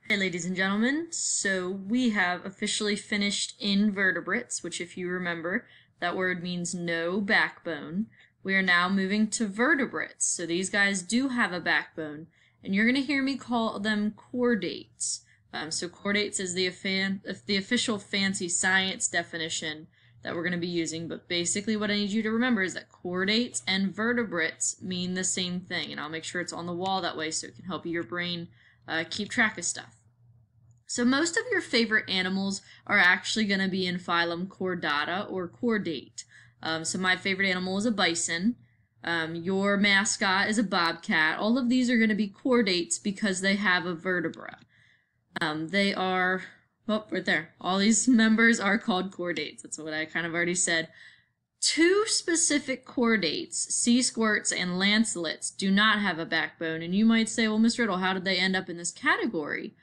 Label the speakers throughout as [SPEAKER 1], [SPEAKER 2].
[SPEAKER 1] Hey ladies and gentlemen, so we have officially finished invertebrates, which if you remember, that word means no backbone. We are now moving to vertebrates, so these guys do have a backbone, and you're going to hear me call them chordates. So chordates is the official fancy science definition that we're going to be using, but basically what I need you to remember is that chordates and vertebrates mean the same thing, and I'll make sure it's on the wall that way so it can help your brain keep track of stuff. So most of your favorite animals are actually going to be in phylum Chordata or chordate. So my favorite animal is a bison. Your mascot is a bobcat. All of these are going to be chordates because they have a vertebra. They are, oh, right there. All these members are called chordates. That's what I kind of already said. Two specific chordates, sea squirts and lancelets, do not have a backbone. And you might say, well, Miss Riddle, how did they end up in this category?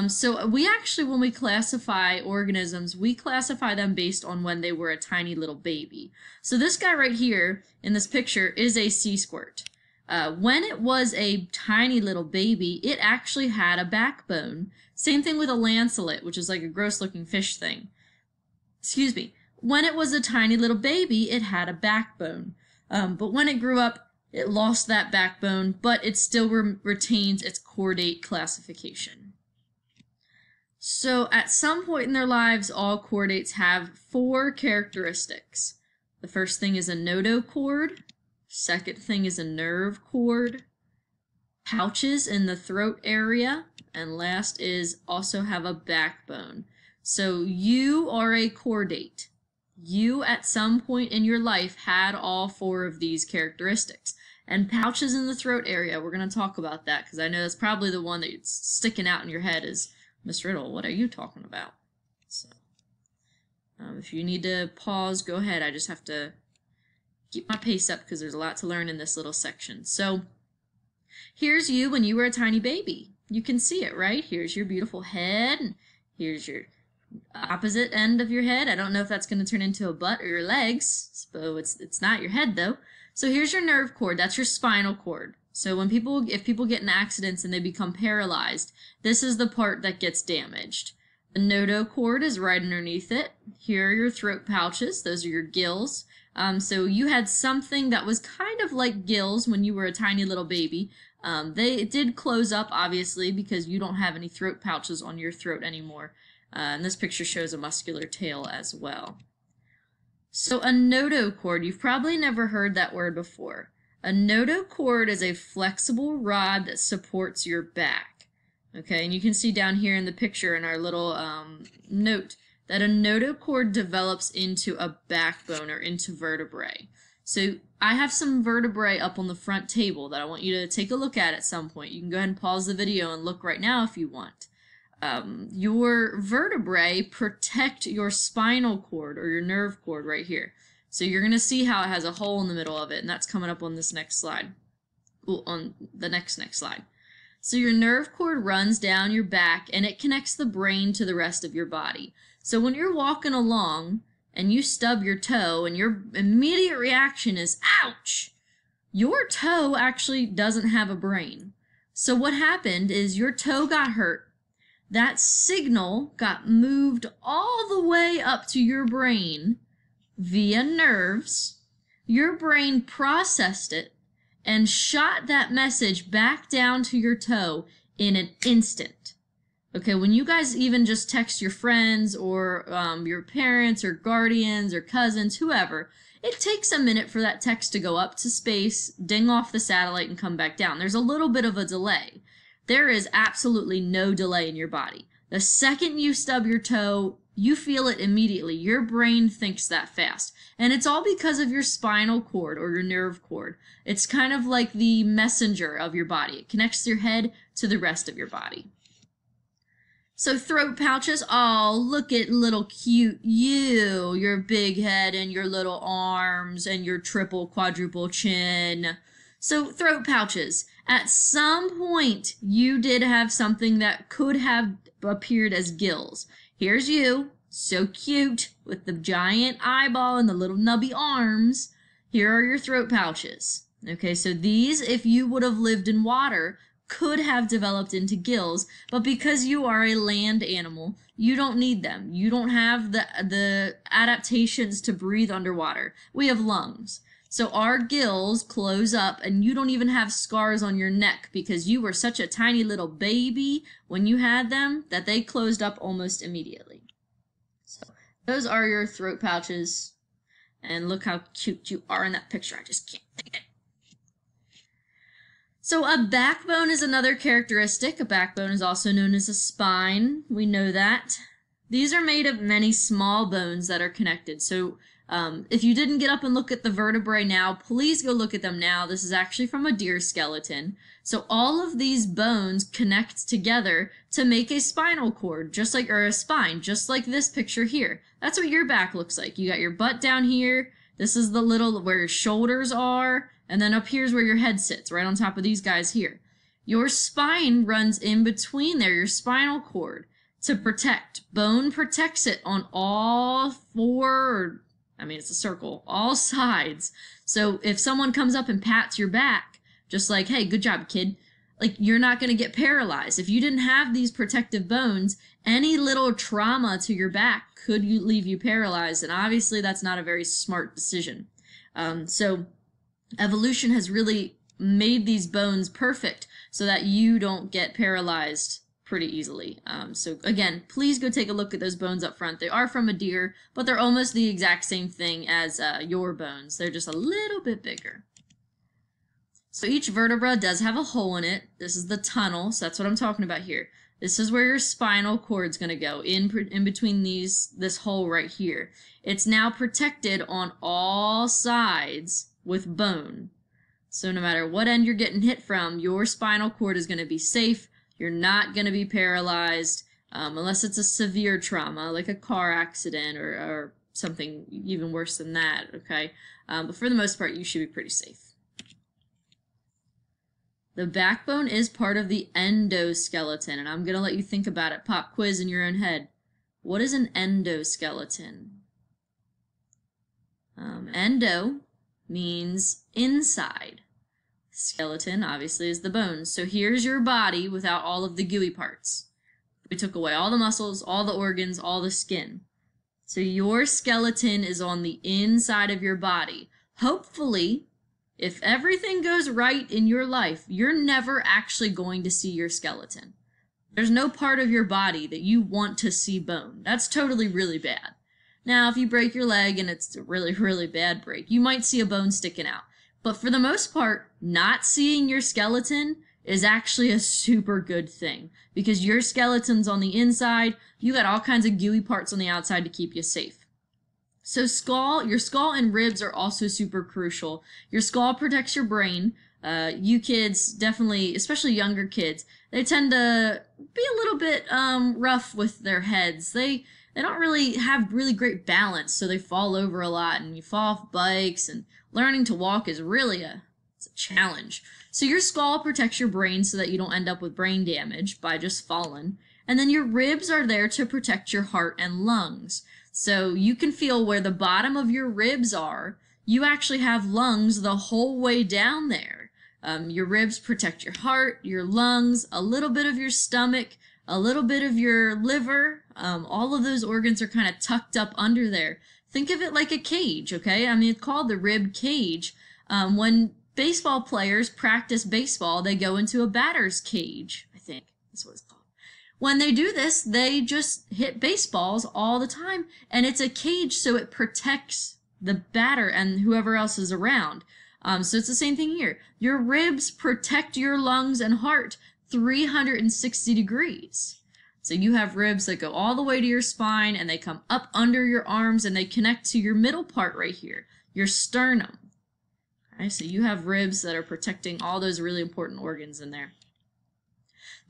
[SPEAKER 1] So we actually, when we classify organisms, we classify them based on when they were a tiny little baby. So this guy right here in this picture is a sea squirt. When it was a tiny little baby, it actually had a backbone. Same thing with a lancelet, which is like a gross looking fish thing. Excuse me. When it was a tiny little baby, it had a backbone. But when it grew up, it lost that backbone, but it still retains its chordate classification. So at some point in their lives, all chordates have four characteristics. The first thing is a notochord. Second thing is a nerve cord. Pouches in the throat area. And last is also have a backbone. So you are a chordate. You at some point in your life had all four of these characteristics. And pouches in the throat area, we're going to talk about that because I know that's probably the one that's sticking out in your head is, Miss Riddle, what are you talking about? So, if you need to pause, go ahead. I just have to keep my pace up because there's a lot to learn in this little section. So, here's you when you were a tiny baby. You can see it, right? Here's your beautiful head, and here's your opposite end of your head. I don't know if that's going to turn into a butt or your legs, so it's not your head, though. So here's your nerve cord. That's your spinal cord. So when if people get in accidents and they become paralyzed, this is the part that gets damaged. The notochord is right underneath it. Here are your throat pouches. Those are your gills. So you had something that was kind of like gills when you were a tiny little baby. It did close up, obviously, because you don't have any throat pouches on your throat anymore. And this picture shows a muscular tail as well. So a notochord, you've probably never heard that word before. A notochord is a flexible rod that supports your back. Okay, and you can see down here in the picture in our little note that a notochord develops into a backbone or into vertebrae. So I have some vertebrae up on the front table that I want you to take a look at some point. You can go ahead and pause the video and look right now if you want. Your vertebrae protect your spinal cord or your nerve cord right here. So you're going to see how it has a hole in the middle of it, and that's coming up on this next slide. Well, on the next slide. So your nerve cord runs down your back, and it connects the brain to the rest of your body. So when you're walking along, and you stub your toe, and your immediate reaction is, ouch! Your toe actually doesn't have a brain. So what happened is your toe got hurt. That signal got moved all the way up to your brain via nerves. Your brain processed it and shot that message back down to your toe in an instant. Okay, when you guys even just text your friends or your parents or guardians or cousins, whoever, it takes a minute for that text to go up to space, ding off the satellite, and come back down. There's a little bit of a delay. There is absolutely no delay in your body. The second you stub your toe, you feel it immediately. Your brain thinks that fast. And it's all because of your spinal cord or your nerve cord. It's kind of like the messenger of your body. It connects your head to the rest of your body. So throat pouches, oh, look at little cute you, your big head and your little arms and your triple, quadruple chin. So throat pouches, at some point you did have something that could have appeared as gills. Here's you, so cute, with the giant eyeball and the little nubby arms. Here are your throat pouches. Okay, so these, if you would have lived in water, could have developed into gills, but because you are a land animal, you don't need them. You don't have the adaptations to breathe underwater. We have lungs. So our gills close up, and you don't even have scars on your neck because you were such a tiny little baby when you had them that they closed up almost immediately. So those are your throat pouches. And look how cute you are in that picture. I just can't think it. So a backbone is another characteristic. A backbone is also known as a spine. We know that. These are made of many small bones that are connected. So if you didn't get up and look at the vertebrae now, please go look at them now. This is actually from a deer skeleton. So all of these bones connect together to make a spinal cord, or a spine, just like this picture here. That's what your back looks like. You got your butt down here. This is the little where your shoulders are. And then up here's where your head sits, right on top of these guys here. Your spine runs in between there, your spinal cord, to protect. Bone protects it on all four, it's a circle, all sides. So if someone comes up and pats your back, just like, hey, good job, kid, like you're not going to get paralyzed. If you didn't have these protective bones, any little trauma to your back could leave you paralyzed. And obviously that's not a very smart decision. So evolution has really made these bones perfect so that you don't get paralyzed pretty easily. So again, please go take a look at those bones up front. They are from a deer, but they're almost the exact same thing as your bones. They're just a little bit bigger. So each vertebra does have a hole in it. This is the tunnel, so that's what I'm talking about here. This is where your spinal cord's going to go, in between this hole right here. It's now protected on all sides with bone. So no matter what end you're getting hit from, your spinal cord is going to be safe. You're not going to be paralyzed unless it's a severe trauma, like a car accident or something even worse than that, okay? But for the most part, you should be pretty safe. The backbone is part of the endoskeleton, and I'm going to let you think about it. Pop quiz in your own head. What is an endoskeleton? Endo means inside. Skeleton, obviously, is the bones. So here's your body without all of the gooey parts. We took away all the muscles, all the organs, all the skin. So your skeleton is on the inside of your body. Hopefully, if everything goes right in your life, you're never actually going to see your skeleton. There's no part of your body that you want to see bone. That's totally really bad. Now, if you break your leg and it's a really, really bad break, you might see a bone sticking out. But for the most part, not seeing your skeleton is actually a super good thing because your skeleton's on the inside. You got all kinds of gooey parts on the outside to keep you safe. So your skull and ribs are also super crucial. Your skull protects your brain. You kids, definitely, especially younger kids, they tend to be a little bit rough with their heads. They don't really have really great balance, so they fall over a lot, and you fall off bikes, and learning to walk is really it's a challenge. So your skull protects your brain so that you don't end up with brain damage by just falling. And then your ribs are there to protect your heart and lungs. So you can feel where the bottom of your ribs are. You actually have lungs the whole way down there. Your ribs protect your heart, your lungs, a little bit of your stomach, a little bit of your liver. All of those organs are kind of tucked up under there. Think of it like a cage, okay? It's called the rib cage. When baseball players practice baseball, they go into a batter's cage, I think that's what it's called. When they do this, they just hit baseballs all the time, and it's a cage so it protects the batter and whoever else is around. So it's the same thing here. Your ribs protect your lungs and heart 360 degrees. So you have ribs that go all the way to your spine, and they come up under your arms, and they connect to your middle part right here, your sternum. Okay, so you have ribs that are protecting all those really important organs in there.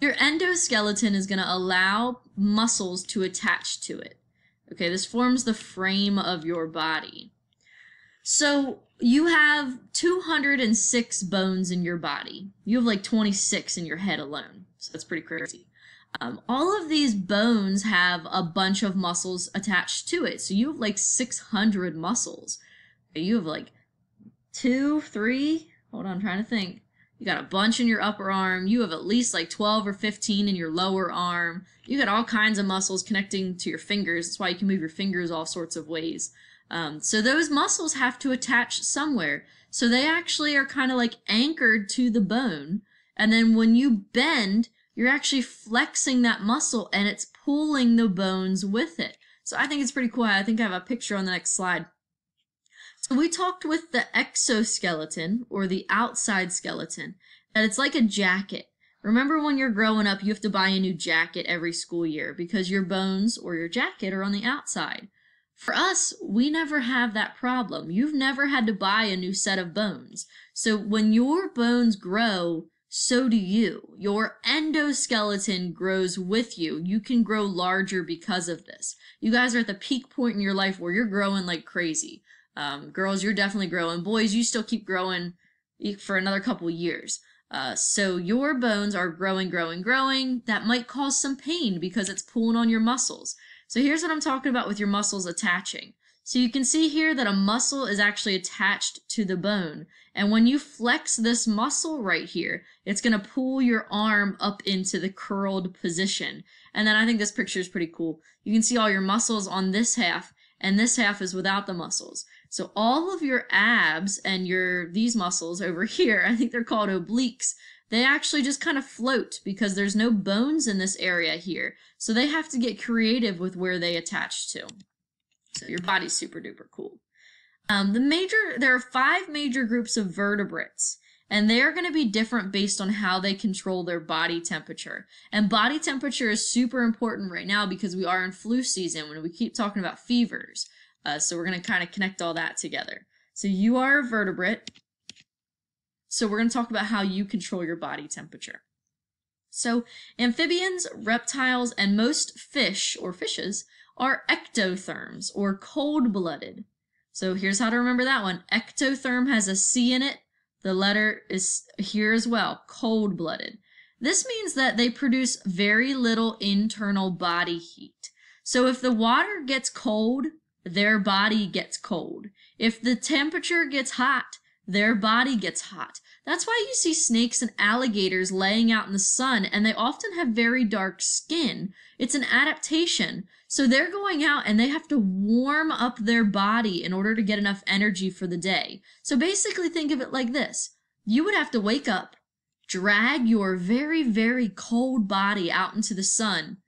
[SPEAKER 1] Your endoskeleton is going to allow muscles to attach to it. Okay, this forms the frame of your body. So you have 206 bones in your body. You have like 26 in your head alone. So that's pretty crazy. All of these bones have a bunch of muscles attached to it. So you have like 600 muscles. Okay, you have like 2, 3, hold on, I'm trying to think. You got a bunch in your upper arm. You have at least like 12 or 15 in your lower arm. You got all kinds of muscles connecting to your fingers. That's why you can move your fingers all sorts of ways. So those muscles have to attach somewhere. So they actually are kind of like anchored to the bone. And then when you bend, you're actually flexing that muscle and it's pulling the bones with it. So I think it's pretty cool. I think I have a picture on the next slide. So we talked with the exoskeleton, or the outside skeleton, that it's like a jacket. Remember when you're growing up, you have to buy a new jacket every school year because your bones or your jacket are on the outside. For us, we never have that problem. You've never had to buy a new set of bones. So when your bones grow, so do you. Your endoskeleton grows with you. You can grow larger because of this. You guys are at the peak point in your life where you're growing like crazy. Girls, you're definitely growing. Boys, you still keep growing for another couple years. So your bones are growing. That might cause some pain because it's pulling on your muscles. So here's what I'm talking about with your muscles attaching. So you can see here that a muscle is actually attached to the bone. And when you flex this muscle right here, it's going to pull your arm up into the curled position. And then I think this picture is pretty cool. You can see all your muscles on this half, and this half is without the muscles. So all of your abs and these muscles over here, I think they're called obliques, they actually just kind of float because there's no bones in this area here. So they have to get creative with where they attach to. So your body's super duper cool. There are 5 major groups of vertebrates, and they are going to be different based on how they control their body temperature. And body temperature is super important right now because we are in flu season when we keep talking about fevers. So we're going to kind of connect all that together. So you are a vertebrate. So we're going to talk about how you control your body temperature. So amphibians, reptiles, and most fish or fishes are ectotherms or cold-blooded. So here's how to remember that one. Ectotherm has a C in it. The letter is here as well, cold-blooded. This means that they produce very little internal body heat. So if the water gets cold, their body gets cold. If the temperature gets hot, their body gets hot. That's why you see snakes and alligators laying out in the sun, and they often have very dark skin. It's an adaptation. So they're going out and they have to warm up their body in order to get enough energy for the day. So basically think of it like this. You would have to wake up, drag your very, very cold body out into the sun,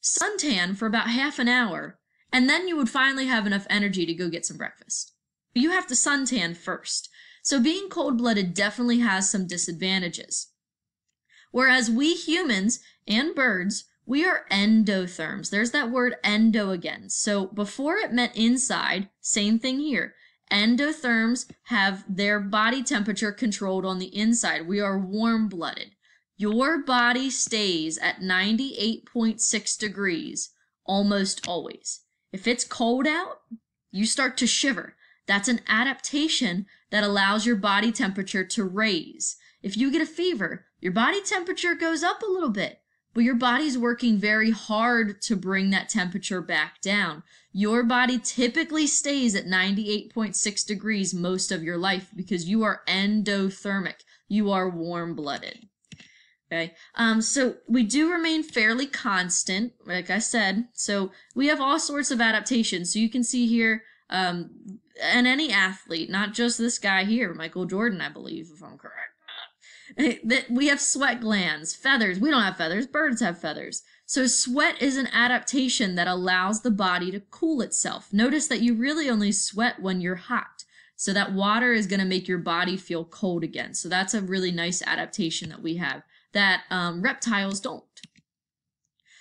[SPEAKER 1] suntan for about half an hour, and then you would finally have enough energy to go get some breakfast. You have to suntan first. So being cold-blooded definitely has some disadvantages. Whereas we humans and birds, we are endotherms. There's that word endo again. So before it meant inside, same thing here. Endotherms have their body temperature controlled on the inside. We are warm-blooded. Your body stays at 98.6 degrees almost always. If it's cold out, you start to shiver. That's an adaptation that allows your body temperature to raise. If you get a fever, your body temperature goes up a little bit, but your body's working very hard to bring that temperature back down. Your body typically stays at 98.6 degrees most of your life because you are endothermic. You are warm-blooded. Okay, so we do remain fairly constant, like I said. So we have all sorts of adaptations. So you can see here, and any athlete, not just this guy here, Michael Jordan, I believe, if I'm correct, that we have sweat glands, feathers. We don't have feathers. Birds have feathers. So sweat is an adaptation that allows the body to cool itself. Notice that you really only sweat when you're hot. So that water is going to make your body feel cold again. So that's a really nice adaptation that we have that reptiles don't.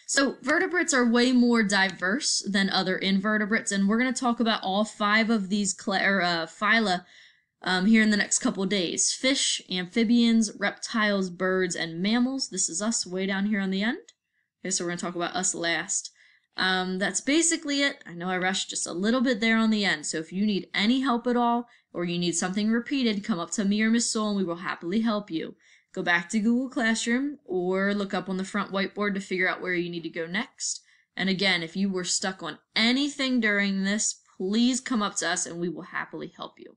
[SPEAKER 1] So vertebrates are way more diverse than other invertebrates, and we're going to talk about all 5 of these phyla here in the next couple days. Fish, amphibians, reptiles, birds, and mammals. This is us way down here on the end. Okay, so we're going to talk about us last. That's basically it. I know I rushed just a little bit there on the end, so if you need any help at all, or you need something repeated, come up to me or Miss Soul and we will happily help you. Go back to Google Classroom or look up on the front whiteboard to figure out where you need to go next. And again, if you were stuck on anything during this, please come up to us and we will happily help you.